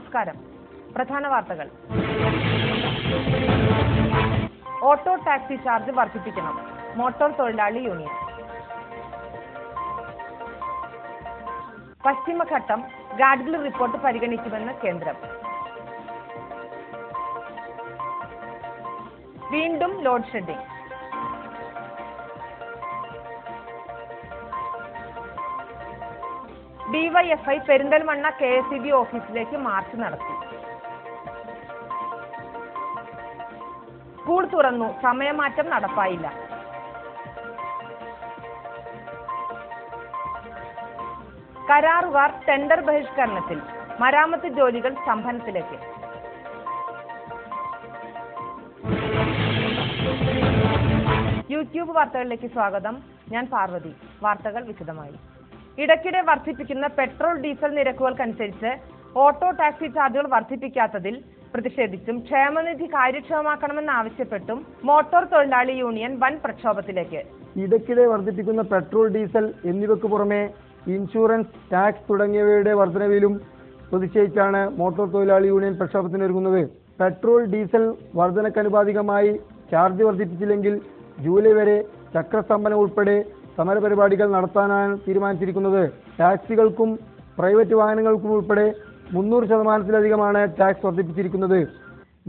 നമസ്കാരം. പ്രധാന വാർത്തകൾ. ഓട്ടോ ടാക്സി ചാർജ് വർദ്ധിപ്പിക്കണം. മോട്ടോർ തൊഴിലാളി യൂണിയൻ. പശ്ചിമഘട്ടം ഗാഡ്ഗിൽ റിപ്പോർട്ട് പരിഗണിക്കുമെന്ന് കേന്ദ്രം. വീണ്ടും load shedding. DYFI Perinthalmanna KSEB ഓഫീസിലേക്ക് മാർച്ച് നടത്തി. സ്കൂൾ തുറന്നു, സമയമാറ്റം നടപ്പായില്ല. കരാറുകാർ ടെൻഡർ ബഹിഷ്കരണത്തിൽ, മരാമത്ത് ജോലികൾ സ്തംഭനത്തിലേക്ക്. യൂട്യൂബ് വാർത്തകളിലേക്ക് സ്വാഗതം. ഞാൻ പാർവതി. വാർത്തകൾ വിശദമായി. ഇടയ്ക്കിടെ വർദ്ധിപ്പിക്കുന്ന പെട്രോൾ ഡീസൽ നിരക്കുകൾക്കനുസരിച്ച് ഓട്ടോ ടാക്സി ചാർജുകൾ വർദ്ധിപ്പിക്കാത്തതിൽ പ്രതിഷേധിച്ചും ക്ഷേമനിധി കാര്യക്ഷമമാക്കണമെന്നാവശ്യപ്പെട്ടും മോട്ടോർ തൊഴിലാളി യൂണിയൻ വൻ പ്രക്ഷോഭത്തിലേക്ക്. ഇടയ്ക്കിടെ വർദ്ധിപ്പിക്കുന്ന പെട്രോൾ ഡീസൽ എന്നിവയ്ക്ക് പുറമെ ഇൻഷുറൻസ്, ടാക്സ് തുടങ്ങിയവയുടെ വർധനവിലും പ്രതിഷേധിച്ചാണ് മോട്ടോർ തൊഴിലാളി യൂണിയൻ പ്രക്ഷോഭത്തിനൊരുങ്ങുന്നത്. പെട്രോൾ ഡീസൽ വർധനക്കനുപാതികമായി ചാർജ് വർദ്ധിപ്പിച്ചില്ലെങ്കിൽ ജൂലൈ വരെ ചക്രസ്തംഭനം ഉൾപ്പെടെ സമരപരിപാടികൾ നടത്താനാണ് തീരുമാനിച്ചിരിക്കുന്നത്. ടാക്സികൾക്കും പ്രൈവറ്റ് വാഹനങ്ങൾക്കും ഉൾപ്പെടെ 300% ടാക്സ് വർദ്ധിപ്പിച്ചിരിക്കുന്നത്.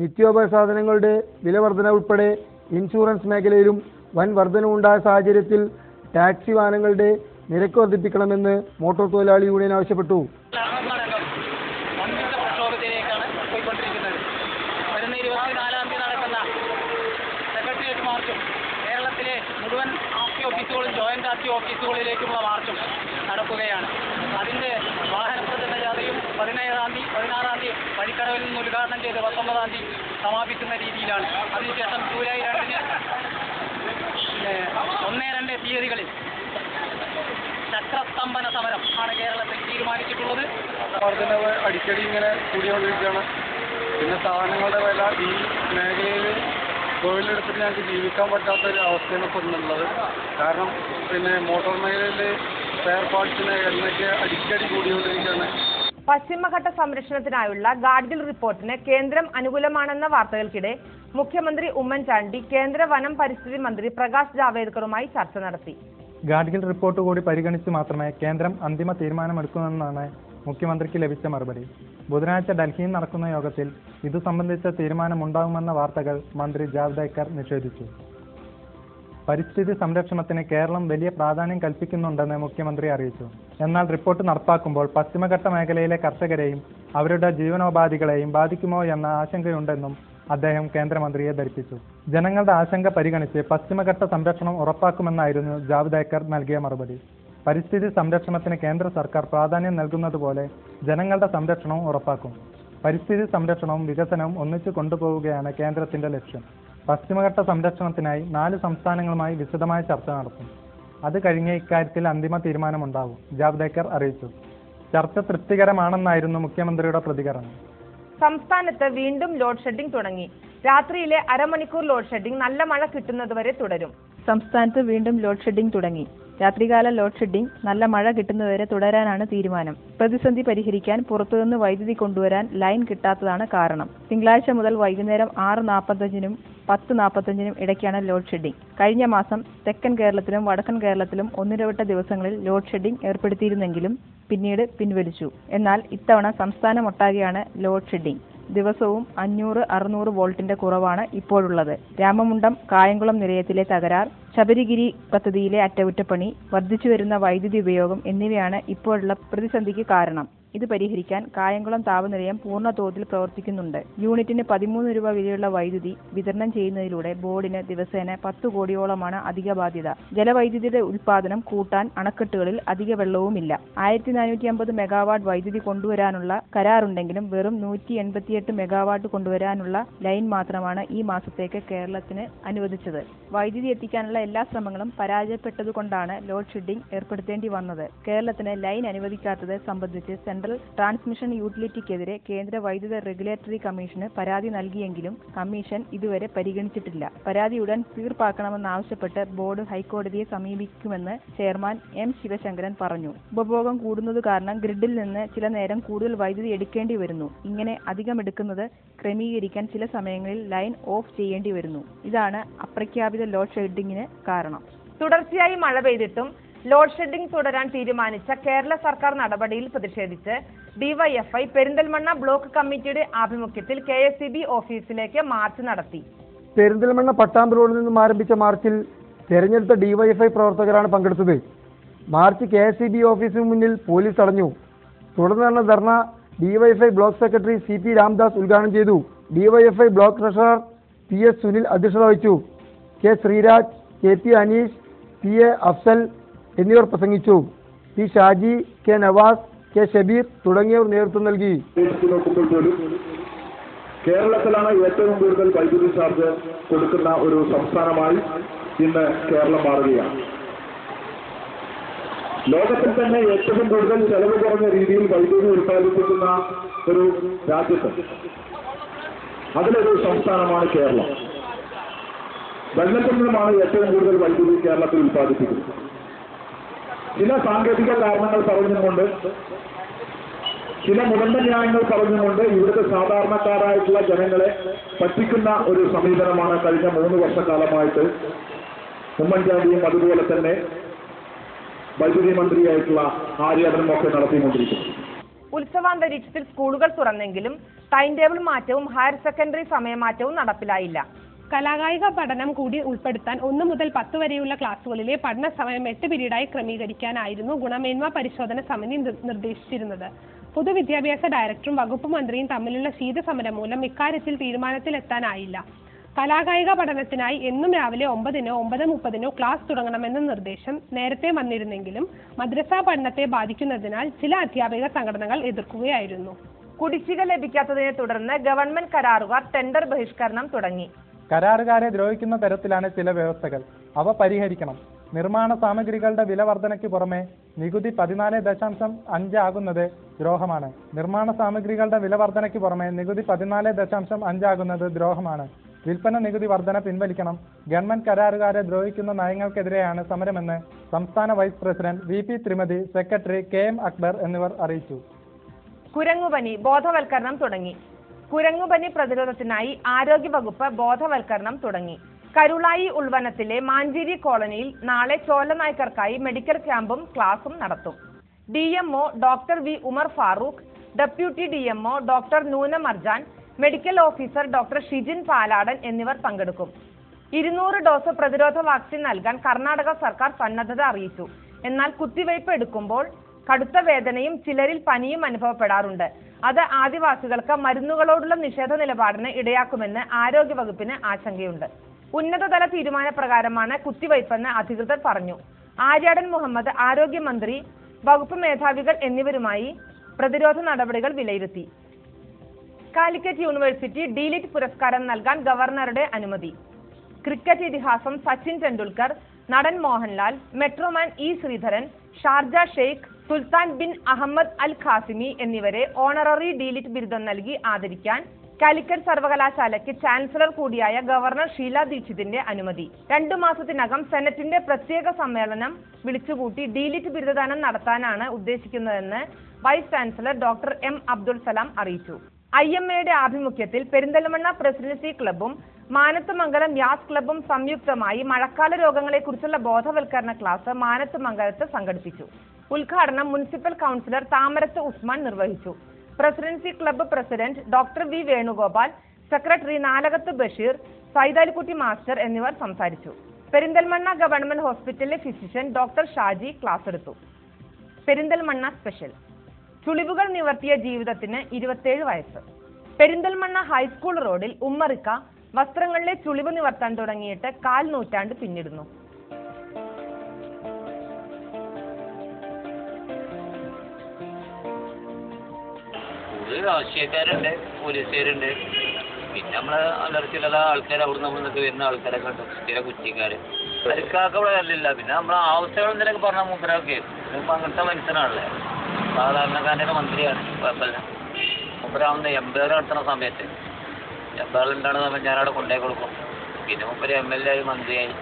നിത്യോപയോഗ സാധനങ്ങളുടെ വില വർധന ഉൾപ്പെടെ ഇൻഷുറൻസ് മേഖലയിലും വൻ വർധനവുണ്ടായ സാഹചര്യത്തിൽ ടാക്സി വാഹനങ്ങളുടെ നിരക്ക് വർദ്ധിപ്പിക്കണമെന്ന് മോട്ടോർ തൊഴിലാളി യൂണിയൻ ആവശ്യപ്പെട്ടു. മുഴുവൻ ഓഫീസുകളും ജോയിന്റ് ഓഫീസുകളിലേക്കുള്ള മാർച്ചും നടക്കുകയാണ്. അതിന്റെ വാഹന പ്രചരണ ജാഥയും 17-ാം തീയതി 16-ാം തീയതി വഴിക്കടവിൽ നിന്ന് ഉദ്ഘാടനം ചെയ്ത് 19-ാം തീയതി സമാപിക്കുന്ന രീതിയിലാണ്. അതിനുശേഷം ജൂലൈ 2-ന് 1-2 തീയതികളിൽ ചക്രസ്തംഭന സമരം ആണ് കേരളത്തിൽ തീരുമാനിച്ചിട്ടുള്ളത്. വർധനവ് അടിക്കടി ഇങ്ങനെ കൂടിക്കൊണ്ടിരിക്കുകയാണ്. പിന്നെ സാധനങ്ങളുടെ വില ഈ മേഖലയിൽ തൊഴിലെടുത്തിട്ട് ഞങ്ങൾക്ക് ജീവിക്കാൻ പറ്റാത്തൊരു അവസ്ഥയാണ് ഇപ്പോൾ ഉള്ളത്. കാരണം പിന്നെ മോട്ടോർ മേഖലയിൽ സ്പെയർ പാർട്സിന് എണ്ണയ്ക്ക് അടിക്കടി കൂടിക്കൊണ്ടിരിക്കുകയാണ്. പശ്ചിമഘട്ട സംരക്ഷണത്തിനായുള്ള ഗാഡ്ഗിൽ റിപ്പോർട്ടിന് കേന്ദ്രം അനുകൂലമാണെന്ന വാർത്തകൾക്കിടെ മുഖ്യമന്ത്രി ഉമ്മൻചാണ്ടി കേന്ദ്ര വനം പരിസ്ഥിതി മന്ത്രി പ്രകാശ് ജാവ്ദേക്കറുമായി ചർച്ച നടത്തി. ഗാഡ്ഗിൽ റിപ്പോർട്ട് കൂടി പരിഗണിച്ച് മാത്രമേ കേന്ദ്രം അന്തിമ തീരുമാനമെടുക്കുമെന്നാണ് മുഖ്യമന്ത്രിക്ക് ലഭിച്ച മറുപടി. ബുധനാഴ്ച ഡൽഹിയിൽ നടക്കുന്ന യോഗത്തിൽ ഇതു സംബന്ധിച്ച തീരുമാനമുണ്ടാകുമെന്ന വാർത്തകൾ മന്ത്രി ജാവ്ദേക്കർ നിഷേധിച്ചു. പരിസ്ഥിതി സംരക്ഷണത്തിന് കേരളം വലിയ പ്രാധാന്യം കൽപ്പിക്കുന്നുണ്ടെന്ന് മുഖ്യമന്ത്രി അറിയിച്ചു. എന്നാൽ റിപ്പോർട്ട് നടപ്പാക്കുമ്പോൾ പശ്ചിമഘട്ട മേഖലയിലെ കർഷകരെയും അവരുടെ ജീവനോപാധികളെയും ബാധിക്കുമോ എന്ന ആശങ്കയുണ്ടെന്നും അദ്ദേഹം കേന്ദ്രമന്ത്രിയെ ധരിപ്പിച്ചു. ജനങ്ങളുടെ ആശങ്ക പരിഗണിച്ച് പശ്ചിമഘട്ട സംരക്ഷണം ഉറപ്പാക്കുമെന്നായിരുന്നു ജാവ്ദേക്കർ നൽകിയ മറുപടി. പരിസ്ഥിതി സംരക്ഷണത്തിന് കേന്ദ്ര സർക്കാർ പ്രാധാന്യം നൽകുന്നതുപോലെ ജനങ്ങളുടെ സംരക്ഷണവും ഉറപ്പാക്കും. പരിസ്ഥിതി സംരക്ഷണവും വികസനവും ഒന്നിച്ചു കൊണ്ടുപോവുകയാണ് കേന്ദ്രത്തിന്റെ ലക്ഷ്യം. പശ്ചിമഘട്ട സംരക്ഷണത്തിനായി 4 സംസ്ഥാനങ്ങളുമായി വിശദമായ ചർച്ച നടത്തും. അത് കഴിഞ്ഞ് ഇക്കാര്യത്തിൽ അന്തിമ തീരുമാനമുണ്ടാകും, ജാവ്ദേക്കർ അറിയിച്ചു. ചർച്ച തൃപ്തികരമാണെന്നായിരുന്നു മുഖ്യമന്ത്രിയുടെ പ്രതികരണം. സംസ്ഥാനത്ത് വീണ്ടും ലോഡ് ഷെഡിംഗ് തുടങ്ങി. രാത്രിയിലെ അരമണിക്കൂർ ലോഡ് ഷെഡിംഗ് നല്ല മഴ കിട്ടുന്നതുവരെ തുടരും. സംസ്ഥാനത്ത് വീണ്ടും ലോഡ് ഷെഡിംഗ് തുടങ്ങി. രാത്രികാല ലോഡ് ഷെഡിംഗ് നല്ല മഴ കിട്ടുന്നതുവരെ തുടരാനാണ് തീരുമാനം. പ്രതിസന്ധി പരിഹരിക്കാൻ പുറത്തുനിന്ന് വൈദ്യുതി കൊണ്ടുവരാൻ ലൈൻ കിട്ടാത്തതാണ് കാരണം. തിങ്കളാഴ്ച മുതൽ വൈകുന്നേരം 6:45-നും 10:45-നും ഇടയ്ക്കാണ് ലോഡ് ഷെഡിംഗ്. കഴിഞ്ഞ മാസം തെക്കൻ കേരളത്തിലും വടക്കൻ കേരളത്തിലും ഒന്നിടവിട്ട ദിവസങ്ങളിൽ ലോഡ് ഷെഡിംഗ് ഏർപ്പെടുത്തിയിരുന്നെങ്കിലും പിന്നീട് പിൻവലിച്ചു. എന്നാൽ ഇത്തവണ സംസ്ഥാനമൊട്ടാകെയാണ് ലോഡ് ഷെഡിംഗ്. ദിവസവും 500-600 വോൾട്ടിന്റെ കുറവാണ് ഇപ്പോഴുള്ളത്. രാമമുണ്ടം കായംകുളം നിലയത്തിലെ തകരാർ, ശബരിഗിരി പദ്ധതിയിലെ അറ്റകുറ്റപ്പണി, വർദ്ധിച്ചുവരുന്ന വൈദ്യുതി ഉപയോഗം എന്നിവയാണ് ഇപ്പോഴുള്ള പ്രതിസന്ധിക്ക് കാരണം. ഇത് പരിഹരിക്കാൻ കായംകുളം താപനിലയം പൂർണ്ണ തോതിൽ പ്രവർത്തിക്കുന്നുണ്ട്. യൂണിറ്റിന് 13 രൂപ വിലയുള്ള വൈദ്യുതി വിതരണം ചെയ്യുന്നതിലൂടെ ബോർഡിന് ദിവസേന 10 കോടിയോളമാണ് അധിക ബാധ്യത. ജലവൈദ്യുതിയുടെ ഉൽപാദനം കൂട്ടാൻ അണക്കെട്ടുകളിൽ അധിക വെള്ളവുമില്ല. 1450 മെഗാവാട്ട് വൈദ്യുതി കൊണ്ടുവരാനുള്ള കരാറുണ്ടെങ്കിലും വെറും 188 മെഗാവാട്ട് കൊണ്ടുവരാനുള്ള ലൈൻ മാത്രമാണ് ഈ മാസത്തേക്ക് കേരളത്തിന് അനുവദിച്ചത്. വൈദ്യുതി എത്തിക്കാനുള്ള എല്ലാ ശ്രമങ്ങളും പരാജയപ്പെട്ടതുകൊണ്ടാണ് ലോഡ് ഷെഡിംഗ് ഏർപ്പെടുത്തേണ്ടി വന്നത്. കേരളത്തിന് ലൈൻ അനുവദിക്കാത്തത് സംബന്ധിച്ച് സെൻട്രൽ സെൻട്രൽ ട്രാൻസ്മിഷൻ യൂട്ടിലിറ്റിക്കെതിരെ കേന്ദ്ര വൈദ്യുത റെഗുലേറ്ററി കമ്മീഷന് പരാതി നൽകിയെങ്കിലും കമ്മീഷൻ ഇതുവരെ പരിഗണിച്ചിട്ടില്ല. പരാതി ഉടൻ തീർപ്പാക്കണമെന്നാവശ്യപ്പെട്ട് ബോർഡ് ഹൈക്കോടതിയെ സമീപിക്കുമെന്ന് ചെയർമാൻ എം ശിവശങ്കരൻ പറഞ്ഞു. ഉപഭോഗം കൂടുന്നത് കാരണം ഗ്രിഡിൽ നിന്ന് ചില നേരം കൂടുതൽ വൈദ്യുതി എടുക്കേണ്ടി വരുന്നു. ഇങ്ങനെ അധികമെടുക്കുന്നത് ക്രമീകരിക്കാൻ ചില സമയങ്ങളിൽ ലൈൻ ഓഫ് ചെയ്യേണ്ടി വരുന്നു. ഇതാണ് അപ്രഖ്യാപിത ലോഡ് ഷെഡിങ്ങിന് കാരണം. തുടർച്ചയായി മഴ പെയ്തിട്ടും ലോഡ് ഷെഡിംഗ് തുടരാൻ തീരുമാനിച്ച കേരള സർക്കാർ നടപടിയിൽ പ്രതിഷേധിച്ച് ഡിവൈഎഫ്ഐ പെരിന്തൽമണ്ണ ബ്ലോക്ക് കമ്മിറ്റിയുടെ ആഭിമുഖ്യത്തിൽ KSEB ഓഫീസിലേക്ക് മാർച്ച് നടത്തി. പെരിന്തൽമണ്ണ പട്ടാമ്പി റോഡിൽ നിന്നും ആരംഭിച്ച മാർച്ചിൽ തെരഞ്ഞെടുത്ത ഡിവൈഎഫ്ഐ പ്രവർത്തകരാണ് പങ്കെടുത്തത്. മാർച്ച് KSEB ഓഫീസിന് മുന്നിൽ പോലീസ് തടഞ്ഞു. തുടർന്ന് നടന്ന dharna DYFI block secretary CP Ramdas ഉദ്ഘാടനം ചെയ്തു. DYFI block treasurer PS Sunil അധ്യക്ഷത വഹിച്ചു. K Sreeraj, KP Aneesh, PA Afsal എന്നിവർ പ്രസംഗിച്ചു. P Shaji, K Nawaz, K Shabeer തുടങ്ങിയവർ നേതൃത്വം നൽകി. നോക്കുമ്പോൾ പോലും കേരളത്തിലാണ് ഏറ്റവും കൂടുതൽ വൈദ്യുതി ചാർജ് കൊടുക്കുന്ന ഒരു സംസ്ഥാനമായി ഇന്ന് കേരളം മാറുകയാണ്. ലോകത്തിൽ തന്നെ ഏറ്റവും കൂടുതൽ ചെലവ് കുറഞ്ഞ രീതിയിൽ വൈദ്യുതി ഉൽപ്പാദിപ്പിക്കുന്ന ഒരു രാജ്യത്ത് അതിലൊരു സംസ്ഥാനമാണ് കേരളം. വെള്ളത്തിൽ നിന്നുമാണ് ഏറ്റവും കൂടുതൽ വൈദ്യുതി കേരളത്തിൽ ഉൽപ്പാദിപ്പിക്കുന്നത്. ചില സാങ്കേതിക കാരണങ്ങൾ പറഞ്ഞുകൊണ്ട്, ചില മുടന്ത ന്യായങ്ങൾ പറഞ്ഞുകൊണ്ട് ഇവിടുത്തെ സാധാരണക്കാരായിട്ടുള്ള ജനങ്ങളെ പറ്റിക്കുന്ന ഒരു സമീപനമാണ് കഴിഞ്ഞ 3 വർഷക്കാലമായിട്ട് ഉമ്മൻചാണ്ടിയും അതുപോലെ തന്നെ വൈദ്യുതി മന്ത്രിയായിട്ടുള്ള ആര്യാടനും ഒക്കെ നടത്തിക്കൊണ്ടിരിക്കുന്നത്. ഉത്സവാന്തരീക്ഷത്തിൽ സ്കൂളുകൾ തുറന്നെങ്കിലും ടൈം ടേബിൾ മാറ്റവും ഹയർ സെക്കൻഡറി സമയമാറ്റവും നടപ്പിലായില്ല. കലാകായിക പഠനം കൂടി ഉൾപ്പെടുത്താൻ 1 മുതൽ 10 വരെയുള്ള ക്ലാസുകളിലെ പഠന സമയം 8 പീരീഡായി ക്രമീകരിക്കാനായിരുന്നു ഗുണമേന്മ പരിശോധന സമിതി നിർദ്ദേശിച്ചിരുന്നത്. പൊതുവിദ്യാഭ്യാസ ഡയറക്ടറും വകുപ്പ് മന്ത്രിയും തമ്മിലുള്ള ശീതസമരം മൂലം ഇക്കാര്യത്തിൽ തീരുമാനത്തിലെത്താനായില്ല. കലാകായിക പഠനത്തിനായി എന്നും രാവിലെ 9-നോ 9:30-നോ ക്ലാസ് തുടങ്ങണമെന്ന നിർദ്ദേശം നേരത്തെ വന്നിരുന്നെങ്കിലും മദ്രസ പഠനത്തെ ബാധിക്കുന്നതിനാൽ ചില അധ്യാപക സംഘടനകൾ എതിർക്കുകയായിരുന്നു. കുടിശ്ശിക ലഭിക്കാത്തതിനെ തുടർന്ന് ഗവൺമെന്റ് കരാറുകാർ ടെൻഡർ ബഹിഷ്കരണം തുടങ്ങി. കരാറുകാരെ ദ്രോഹിക്കുന്ന തരത്തിലാണ് ചില വ്യവസ്ഥകൾ. അവ പരിഹരിക്കണം. നിർമ്മാണ സാമഗ്രികളുടെ വില വർധനയ്ക്ക് പുറമെ നികുതി 14.5 ആകുന്നത് ദ്രോഹമാണ്. നിർമ്മാണ സാമഗ്രികളുടെ വില വർധനയ്ക്ക് പുറമെ നികുതി 14.5 ആകുന്നത് ദ്രോഹമാണ്. വിൽപ്പന നികുതി വർധന പിൻവലിക്കണം. ഗവൺമെന്റ് കരാറുകാരെ ദ്രോഹിക്കുന്ന നയങ്ങൾക്കെതിരെയാണ് സമരമെന്ന് സംസ്ഥാന vice president VP Thrimathi, secretary KM Akbar എന്നിവർ അറിയിച്ചു. കുരങ്ങുപനി ബോധവൽക്കരണം തുടങ്ങി. കുരങ്ങുപനി പ്രതിരോധത്തിനായി ആരോഗ്യവകുപ്പ് ബോധവൽക്കരണം തുടങ്ങി. കരുളായി ഉൾവനത്തിലെ മാഞ്ചേരി കോളനിയിൽ നാളെ ചോലനായ്ക്കർക്കായി മെഡിക്കൽ ക്യാമ്പും ക്ലാസും നടത്തും. DMO doctor V Umar Farooq, deputy DMO doctor Noona Marjan, medical officer doctor Shijin Paladan എന്നിവർ പങ്കെടുക്കും. 200 ഡോസ് പ്രതിരോധ വാക്സിൻ നൽകാൻ കർണാടക സർക്കാർ സന്നദ്ധത അറിയിച്ചു. എന്നാൽ കുത്തിവയ്പ് എടുക്കുമ്പോൾ കടുത്ത വേദനയും ചിലരിൽ പനിയും അനുഭവപ്പെടാറുണ്ട്. അത് ആദിവാസികൾക്ക് മരുന്നുകളോടുള്ള നിഷേധ നിലപാടിന് ഇടയാക്കുമെന്ന് ആരോഗ്യവകുപ്പിന് ആശങ്കയുണ്ട്. ഉന്നതതല തീരുമാനപ്രകാരമാണ് കുത്തിവയ്പെന്ന് അധികൃതർ പറഞ്ഞു. ആര്യാടൻ മുഹമ്മദ് ആരോഗ്യമന്ത്രി, വകുപ്പ് മേധാവികൾ എന്നിവരുമായി പ്രതിരോധ നടപടികൾ വിലയിരുത്തി. കാലിക്കറ്റ് യൂണിവേഴ്സിറ്റി ഡീലിറ്റ് പുരസ്കാരം നൽകാൻ ഗവർണറുടെ അനുമതി. ക്രിക്കറ്റ് ഇതിഹാസം സച്ചിൻ ടെണ്ടുൽക്കർ, നടൻ Mohanlal, metroman E Sreedharan, Sharjah sheikh, Sultan bin Ahmed Al Qasimi എന്നിവരെ ഓണററി ഡീലിറ്റ് ബിരുദം നൽകി ആദരിക്കാൻ കാലിക്കറ്റ് സർവകലാശാലയ്ക്ക് ചാൻസലർ കൂടിയായ ഗവർണർ ഷീല ദീക്ഷിതിന്റെ അനുമതി. 2 മാസത്തിനകം സെനറ്റിന്റെ പ്രത്യേക സമ്മേളനം വിളിച്ചുകൂട്ടി ഡീലിറ്റ് ബിരുദദാനം നടത്താനാണ് ഉദ്ദേശിക്കുന്നതെന്ന് vice chancellor doctor M Abdul Salam അറിയിച്ചു. IMAയുടെ ആഭിമുഖ്യത്തിൽ പെരിന്തൽമണ്ണ പ്രസിഡൻസി ക്ലബ്ബും മാനത്തുമംഗലം യാസ് ക്ലബ്ബും സംയുക്തമായി മഴക്കാല രോഗങ്ങളെക്കുറിച്ചുള്ള ബോധവൽക്കരണ ക്ലാസ് മാനത്തുമംഗലത്ത് സംഘടിപ്പിച്ചു. ഉദ്ഘാടനം മുനിസിപ്പൽ കൗൺസിലർ താമരത്ത് ഉസ്മാൻ നിർവഹിച്ചു. Presidency club president doctor V Venugopal, secretary Nalakath Basheer, Saithalikutty master എന്നിവർ സംസാരിച്ചു. പെരിന്തൽമണ്ണ ഗവൺമെന്റ് ഹോസ്പിറ്റലിലെ ഫിസിഷ്യൻ ഡോക്ടർ ഷാജി ക്ലാസ് എടുത്തു. പെരിന്തൽമണ്ണ സ്പെഷ്യൽ. ചുളിവുകൾ നിവർത്തിയ ജീവിതത്തിന് 27 വയസ്സ്. പെരിന്തൽമണ്ണ ഹൈസ്കൂൾ റോഡിൽ ഉമ്മറിക്ക വസ്ത്രങ്ങളിലെ ചുളിവ് നിവർത്താൻ തുടങ്ങിയിട്ട് 1/4 നൂറ്റാണ്ട് പിന്നിടുന്നു. രാഷ്ട്രീയക്കാരുണ്ട്, പോലീസുകാരുണ്ട്, പിന്നെ നമ്മളെ അലർച്ചിലുള്ള ആൾക്കാർ അവിടെ നമ്മൾക്ക് വരുന്ന ആൾക്കാരൊക്കെ ഉണ്ട്, സ്ഥിര കുറ്റിക്കാര്. അവർക്കൊക്കെ ഇവിടെ വരില്ല. പിന്നെ നമ്മളെ ആവശ്യങ്ങൾ എന്തെങ്കിലുമൊക്കെ പറഞ്ഞാൽ മൂപ്പരൊക്കെ അങ്ങനത്തെ മനുഷ്യനാണല്ലേ. സാധാരണക്കാരൻ്റെ മന്ത്രിയാണ്, കുഴപ്പമില്ല. മുപ്പരാവുന്ന എംപയർ നടത്തുന്ന സമയത്ത് എംപയർ ഉണ്ടാകുന്ന സമയത്ത് ഞാനവിടെ കൊണ്ടുപോയി കൊടുക്കും. പിന്നെ മുപ്പര് MLA ആയി മന്ത്രിയായി.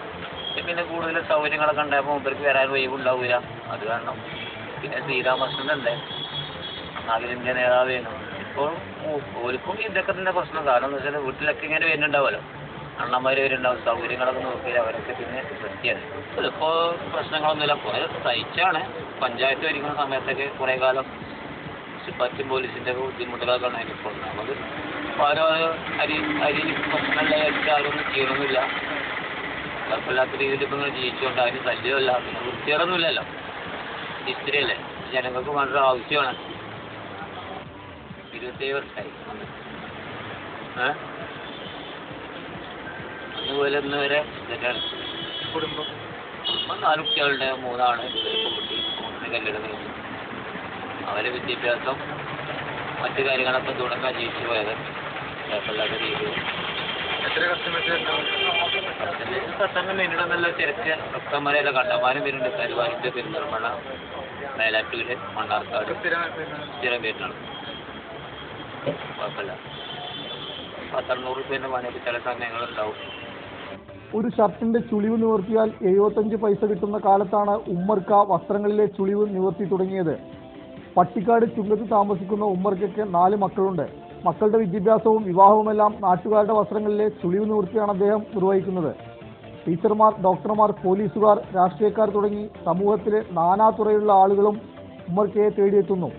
പിന്നെ കൂടുതൽ സൗകര്യങ്ങളൊക്കെ ഉണ്ടായപ്പോൾ മുപ്പർക്ക് വരാൻ ഒഴിവുണ്ടാവില്ല. അത് കാരണം പിന്നെ ശ്രീരാമകൃഷ്ണനുണ്ട്, അഖിലേന്ത്യാ നേതാവായിരുന്നു. ഇപ്പോൾ ഓർക്കും ഇതൊക്കെ തന്നെ പ്രശ്നം. കാരണം എന്ന് വെച്ചാൽ വീട്ടിലൊക്കെ ഇങ്ങനെ വരുന്നുണ്ടാവുമല്ലോ, അണ്ണന്മാർ വരുന്നുണ്ടാവും, സൗകര്യങ്ങളൊക്കെ നോക്കിയാൽ അവരൊക്കെ പിന്നെ വൃത്തിയാണ്. ഇപ്പോൾ പ്രശ്നങ്ങളൊന്നുമില്ല, കുറേ സഹിച്ചാണ്. പഞ്ചായത്ത് ഭരിക്കുന്ന സമയത്തൊക്കെ കുറേ കാലം പറ്റും പോലീസിൻ്റെ ബുദ്ധിമുട്ടുകളൊക്കെ ഉണ്ടായിരുന്നു. ഇപ്പോൾ നമുക്ക് ഓരോ അരി പ്രശ്നമുള്ള ആരൊന്നും ചെയ്യണമെന്നില്ല. കുഴപ്പമില്ലാത്ത രീതിയിൽ ഇപ്പം ഇങ്ങനെ ജീവിച്ചുകൊണ്ട് അതിന് ശല്യമല്ല, പിന്നെ വൃത്തികളൊന്നുമില്ലല്ലോ. ഇസ്ത്രീയല്ലേ, ജനങ്ങൾക്ക് വളരെ ആവശ്യമാണ്. 27 വർഷമായി അതുപോലെ ഇന്ന് വരെ ഇതൊക്കെയാണ്. കുടുംബം 4 കുട്ടികളുടെ 3 ആണ്, കുട്ടി 3 കല്യാണം കഴിഞ്ഞു. അവരെ വിദ്യാഭ്യാസം മറ്റു കാര്യങ്ങളൊക്കെ തുടങ്ങാൻ ജീവിച്ചു പോയത് കുഴപ്പമില്ലാത്ത രീതിയിൽ. കസ്റ്റമർ നേരിടുന്നുള്ള തിരക്ക് ഡോക്ടർമാരെല്ലാം കണ്ടമാനം വരുന്നുണ്ട്. കരുവാനിൻ്റെ, പെരിന്തൽമണ്ണ, മേലാറ്റൂര്, മണ്ണാർക്കാട് സ്ഥിരം പേരിലാണ്. കുഴപ്പമില്ല. 100 രൂപേൻ്റെ പണിയൊക്കെ ചില സമയങ്ങളുണ്ടാവും. ഒരു ഷർട്ടിന്റെ ചുളിവ് നിവർത്തിയാൽ 75 പൈസ കിട്ടുന്ന കാലത്താണ് ഉമ്മർക്ക വസ്ത്രങ്ങളിലെ ചുളിവ് നിവർത്തി തുടങ്ങിയത്. പട്ടിക്കാട് ചുങ്കത്ത് താമസിക്കുന്ന ഉമ്മർക്കയ്ക്ക് 4 മക്കളുണ്ട്. മക്കളുടെ വിദ്യാഭ്യാസവും വിവാഹവുമെല്ലാം നാട്ടുകാരുടെ വസ്ത്രങ്ങളിലെ ചുളിവ് നിവൃത്തിയാണ് അദ്ദേഹം നിർവഹിക്കുന്നത്. ടീച്ചർമാർ, ഡോക്ടർമാർ, പോലീസുകാർ, രാഷ്ട്രീയക്കാർ തുടങ്ങി സമൂഹത്തിലെ നാനാതുറയുള്ള ആളുകളും ഉമ്മർക്കയെ തേടിയെത്തുന്നു.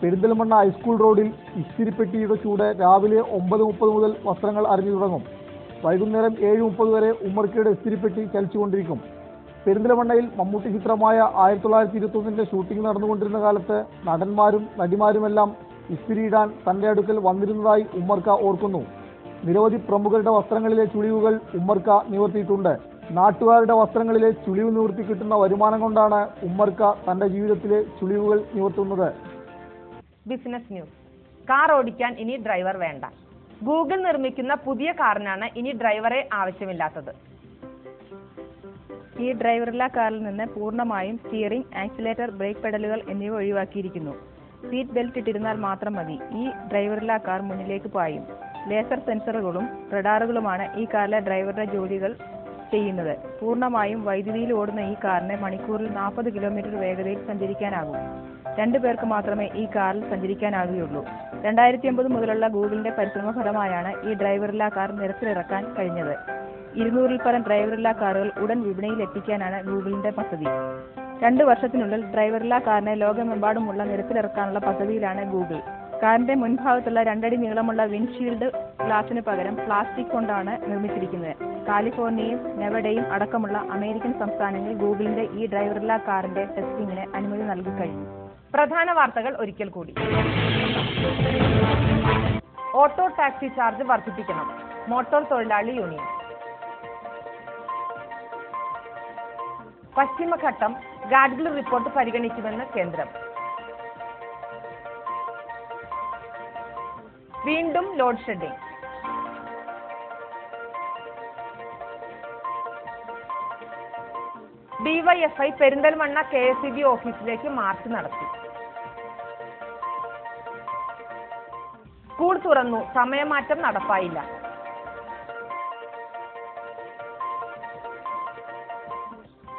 പെരിന്തൽമണ്ണ ഹൈസ്കൂൾ റോഡിൽ ഇസ്തിരിപ്പെട്ടിയുടെ ചൂട് രാവിലെ 9:30 മുതൽ വസ്ത്രങ്ങൾ അരിഞ്ഞു തുടങ്ങും. വൈകുന്നേരം 7:30 വരെ ഉമ്മർക്കയുടെ ഇസ്തിരിപ്പെട്ടി ചലിച്ചുകൊണ്ടിരിക്കും. പെരിന്തൽമണ്ണയിൽ മമ്മൂട്ടി ചിത്രമായ 1921 ഷൂട്ടിംഗ് നടന്നുകൊണ്ടിരുന്ന കാലത്ത് നടന്മാരും നടിമാരുമെല്ലാം ഇസ്തിരിയിടാൻ തൻ്റെ അടുക്കൽ വന്നിരുന്നതായി ഉമ്മർക്ക ഓർക്കുന്നു. നിരവധി പ്രമുഖരുടെ വസ്ത്രങ്ങളിലെ ചുളിവുകൾ ഉമ്മർക്ക നിവർത്തിയിട്ടുണ്ട്. നാട്ടുകാരുടെ വസ്ത്രങ്ങളിലെ ചുളിവ് നിവർത്തി കിട്ടുന്ന വരുമാനം കൊണ്ടാണ് ഉമ്മർക്ക തൻ്റെ ജീവിതത്തിലെ ചുളിവുകൾ നിവർത്തുന്നത്. Business news. കാർ ഓടിക്കാൻ ഇനി ഡ്രൈവർ വേണ്ട. ഗൂഗിൾ നിർമ്മിക്കുന്ന പുതിയ കാറിനാണ് ഇനി ഡ്രൈവറെ ആവശ്യമില്ലാത്തത്. ഈ ഡ്രൈവറില്ലാ കാറിൽ നിന്ന് പൂർണ്ണമായും സ്റ്റിയറിംഗ്, ആക്സിലേറ്റർ, ബ്രേക്ക് പെഡലുകൾ എന്നിവ ഒഴിവാക്കിയിരിക്കുന്നു. സീറ്റ് ബെൽറ്റ് ഇട്ടിരുന്നാൽ മാത്രം മതി. ഈ ഡ്രൈവറില്ലാ കാർ മുന്നിലേക്ക് പായും. ലേസർ സെൻസറുകളും റഡാറുകളുമാണ് ഈ കാറിലെ ഡ്രൈവറുടെ ജോലികൾ ചെയ്യുന്നത്. പൂർണ്ണമായും വൈദ്യുതിയിൽ ഓടുന്ന ഈ കാറിന് മണിക്കൂറിൽ 40 കിലോമീറ്റർ വേഗതയിൽ സഞ്ചരിക്കാനാകും. 2 പേർക്ക് മാത്രമേ ഈ കാറിൽ സഞ്ചരിക്കാനാകുകയുള്ളൂ. 2009 മുതലുള്ള ഗൂഗിളിന്റെ പരിശ്രമ ഫലമായാണ് ഈ ഡ്രൈവറില്ലാ കാർ നിരത്തിലിറക്കാൻ കഴിഞ്ഞത്. 200-ൽ പരം ഡ്രൈവറില്ലാ കാറുകൾ ഉടൻ വിപണിയിൽ എത്തിക്കാനാണ് ഗൂഗിളിന്റെ പദ്ധതി. 2 വർഷത്തിനുള്ളിൽ ഡ്രൈവറില്ലാ കാറിനെ ലോകമെമ്പാടുമുള്ള നിരത്തിലിറക്കാനുള്ള പദ്ധതിയിലാണ് ഗൂഗിൾ. കാറിന്റെ മുൻഭാഗത്തുള്ള 2 അടി നീളമുള്ള വിൻഡ്ഷീൽഡ് ഗ്ലാസിന് പകരം പ്ലാസ്റ്റിക് കൊണ്ടാണ് നിർമ്മിച്ചിരിക്കുന്നത്. കാലിഫോർണിയയും നെവഡയും അടക്കമുള്ള അമേരിക്കൻ സംസ്ഥാനങ്ങളിൽ ഗൂഗിളിന്റെ ഈ ഡ്രൈവറില്ലാ കാറിന്റെ ടെസ്റ്റിംഗിന് അനുമതി നൽകി കഴിഞ്ഞു. പ്രധാന വാർത്തകൾ ഒരിക്കൽ കൂടി. ഓട്ടോ ടാക്സി ചാർജ് വർദ്ധിപ്പിക്കണം, മോട്ടോർ തൊഴിലാളി യൂണിയൻ. പശ്ചിമഘട്ടം ഗാഡ്ഗിൽ റിപ്പോർട്ട് പരിഗണിക്കുമെന്ന് കേന്ദ്രം. വീണ്ടും load shedding. DYFI Perinthalmanna KSEB ഓഫീസിലേക്ക് മാർച്ച് നടത്തി. സ്കൂൾ തുറന്നു, സമയമാറ്റം നടപ്പായില്ല.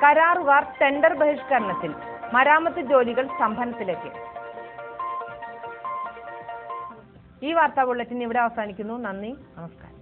കരാറുകാർ ടെൻഡർ ബഹിഷ്കരണത്തിൽ, മരാമത്ത് ജോലികൾ സ്തംഭനത്തിലേക്ക്. ഈ വാർത്താ ബുള്ളറ്റിൻ ഇവിടെ അവസാനിക്കുന്നു. നന്ദി, നമസ്കാരം.